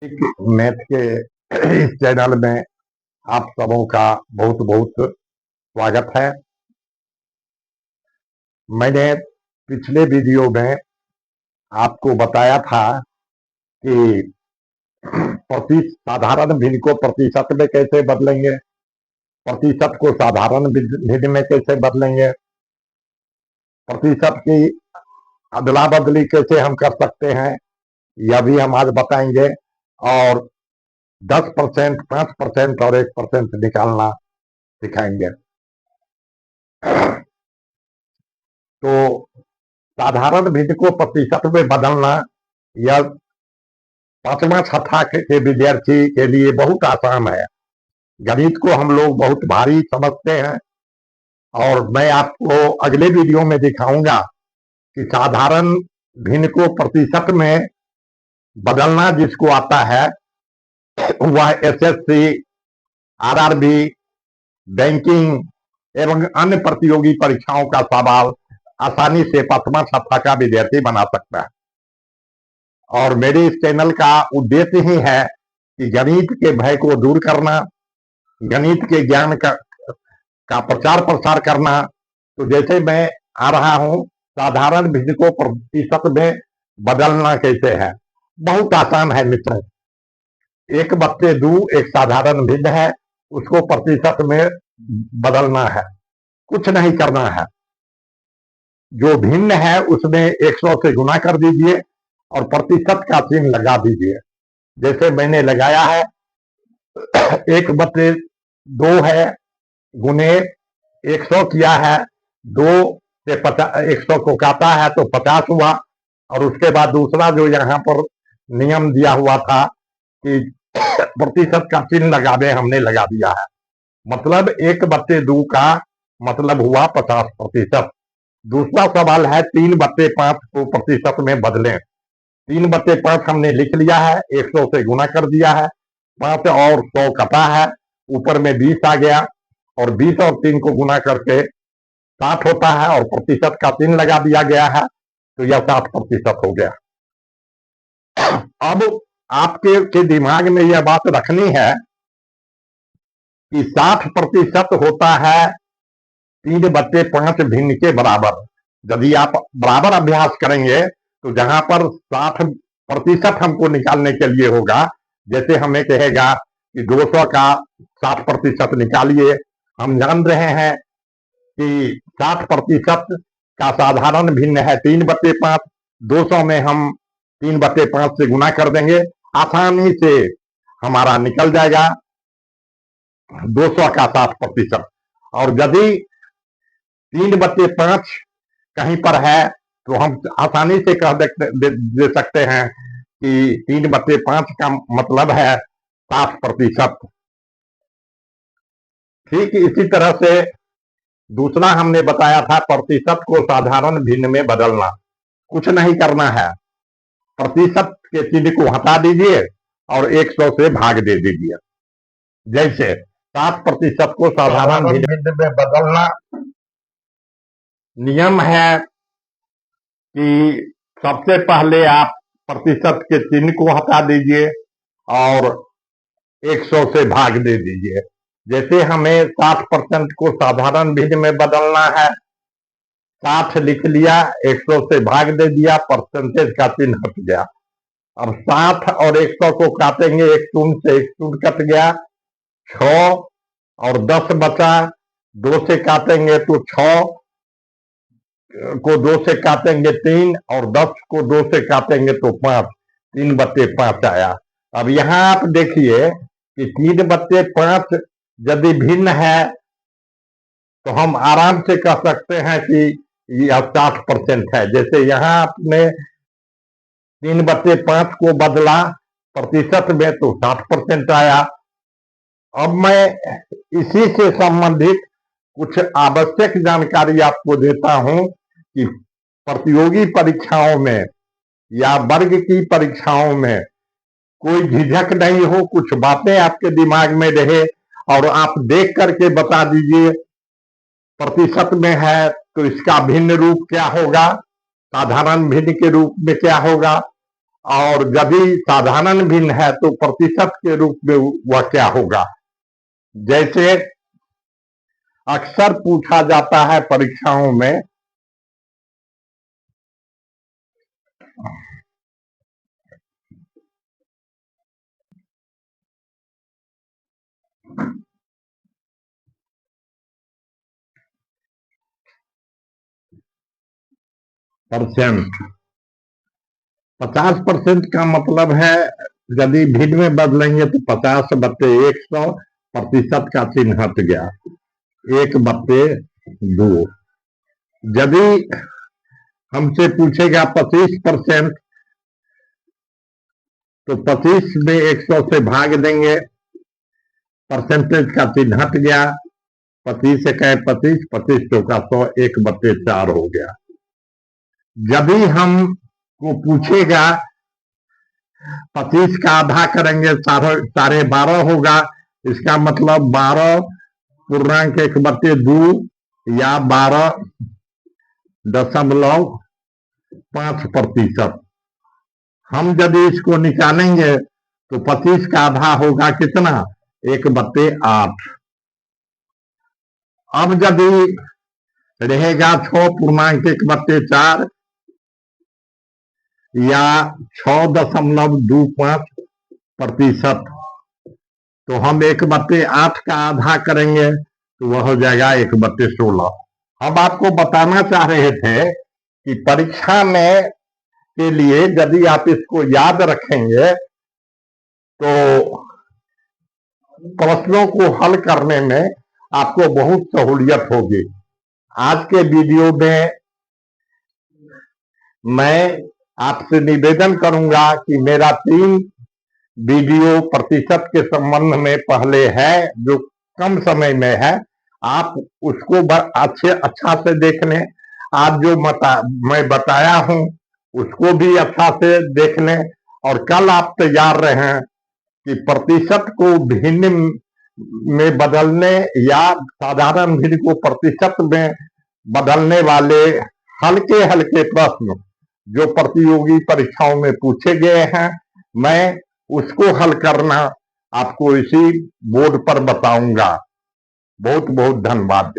Math के इस channel में आप सबों का बहुत बहुत स्वागत है। मैंने पिछले वीडियो में आपको बताया था कि साधारण भिन्न को प्रतिशत में कैसे बदलेंगे, प्रतिशत को साधारण भिन्न में कैसे बदलेंगे, प्रतिशत की अदला बदली कैसे हम कर सकते हैं, यह भी हम आज बताएंगे। और 10%, 5% और 1% निकालना सिखाएंगे। तो साधारण भिन्न को प्रतिशत में बदलना यह पांचवा छठा के विद्यार्थी के लिए बहुत आसान है। गणित को हम लोग बहुत भारी समझते हैं और मैं आपको अगले वीडियो में दिखाऊंगा कि साधारण भिन्न को प्रतिशत में बदलना जिसको आता है वह एसएससी, आरआरबी, बैंकिंग एवं अन्य प्रतियोगी परीक्षाओं का सवाल आसानी से पांचवा छठा का विद्यार्थी बना सकता है। और मेरे इस चैनल का उद्देश्य ही है कि गणित के भय को दूर करना, गणित के ज्ञान का प्रचार प्रसार करना। तो जैसे मैं आ रहा हूं, साधारण भिन्न को प्रतिशत में बदलना कैसे है, बहुत आसान है मित्रों। 1/2 एक साधारण भिन्न है, उसको प्रतिशत में बदलना है, कुछ नहीं करना है। जो भिन्न है उसमें 100 से गुना कर दीजिए और प्रतिशत का चिन्ह लगा दीजिए। जैसे मैंने लगाया है 1/2 है, गुने 100 किया है, 2 से 100 को काटा है तो 50 हुआ। और उसके बाद दूसरा जो यहाँ पर नियम दिया हुआ था कि प्रतिशत का चिन्ह लगा दे, हमने लगा दिया है। मतलब 1/2 का मतलब हुआ 50%। दूसरा सवाल है 3/5 को प्रतिशत में बदलें। 3/5 हमने लिख लिया है, 100 से गुना कर दिया है, 5 और 100 कटा है, ऊपर में 20 आ गया और 20 और 3 को गुना करके 60 होता है और प्रतिशत का चिन्ह लगा दिया गया है, तो यह 60% हो गया। अब आपके दिमाग में यह बात रखनी है कि 60% होता है 3/5 भिन्न के बराबर। यदि आप बराबर अभ्यास करेंगे तो जहां पर 60% हमको निकालने के लिए होगा, जैसे हमें कहेगा कि 200 का 60% निकालिए, हम जान रहे हैं कि 60% का साधारण भिन्न है 3/5। 200 में हम 3/5 से गुना कर देंगे, आसानी से हमारा निकल जाएगा 200 का 60%। और यदि 3/5 कहीं पर है तो हम आसानी से कह दे सकते हैं कि 3/5 का मतलब है 60%। ठीक इसी तरह से दूसरा हमने बताया था प्रतिशत को साधारण भिन्न में बदलना। कुछ नहीं करना है, प्रतिशत के चिन्ह को हटा दीजिए और 100 से भाग दे दीजिए। जैसे 60% को साधारण भिन्न में बदलना नियम है कि सबसे पहले आप प्रतिशत के चिन्ह को हटा दीजिए और 100 से भाग दे दीजिए। जैसे हमें 60% को साधारण भिन्न में बदलना है, 60 लिख लिया, 100 से भाग दे दिया, परसेंटेज का चिन्ह हट गया। अब 60 और 100 को काटेंगे, एक शून्य से एक शून्य कट गया, 6 और 10 बचा, 2 से काटेंगे तो 6 को 2 से काटेंगे 3 और 10 को 2 से काटेंगे तो 5, 3/5 आया। अब यहां आप देखिए कि 3/5 यदि भिन्न है तो हम आराम से कह सकते हैं कि यह 60% है। जैसे यहां आपने 3/5 को बदला प्रतिशत में तो 60% आया। अब मैं इसी से संबंधित कुछ आवश्यक जानकारी आपको देता हूं कि प्रतियोगी परीक्षाओं में या वर्ग की परीक्षाओं में कोई झिझक नहीं हो, कुछ बातें आपके दिमाग में रहे और आप देख करके बता दीजिए प्रतिशत में है तो इसका भिन्न रूप क्या होगा, साधारण भिन्न के रूप में क्या होगा। और यदि साधारण भिन्न है तो प्रतिशत के रूप में वह क्या होगा। जैसे अक्सर पूछा जाता है परीक्षाओं में, परसेंट 50% का मतलब है यदि भिन्न में बदलेंगे तो 50/100 प्रतिशत का चिन्ह हट गया, 1/2। यदि हमसे पूछेगा 25% तो 25 में 100 से भाग देंगे, परसेंटेज का चिन्ह हट गया, 25 से 25, 25 चौका 100, 1/4 हो गया। यदि हम को पूछेगा 25 का आधा करेंगे 12.5 होगा, इसका मतलब 12.1/2 या 12.5%। हम यदि इसको निकालेंगे तो 25 का आधा होगा कितना, 1/8। अब यदि रहेगा 6.1/4 या 6.25%, तो हम 1/8 का आधा करेंगे तो वह हो जाएगा 1/16। हम आपको बताना चाह रहे थे कि परीक्षा में के लिए यदि आप इसको याद रखेंगे तो प्रश्नों को हल करने में आपको बहुत सहूलियत होगी। आज के वीडियो में मैं आपसे निवेदन करूंगा कि मेरा 3 वीडियो प्रतिशत के संबंध में पहले है जो कम समय में है, आप उसको अच्छा से देख लें। आज जो मैं बताया हूं उसको भी अच्छा से देख लें, और कल आप तैयार रहें कि प्रतिशत को भिन्न में बदलने या साधारण भिन्न को प्रतिशत में बदलने वाले हल्के हल्के प्रश्न जो प्रतियोगी परीक्षाओं में पूछे गए हैं, मैं उसको हल करना आपको इसी बोर्ड पर बताऊंगा। बहुत बहुत धन्यवाद।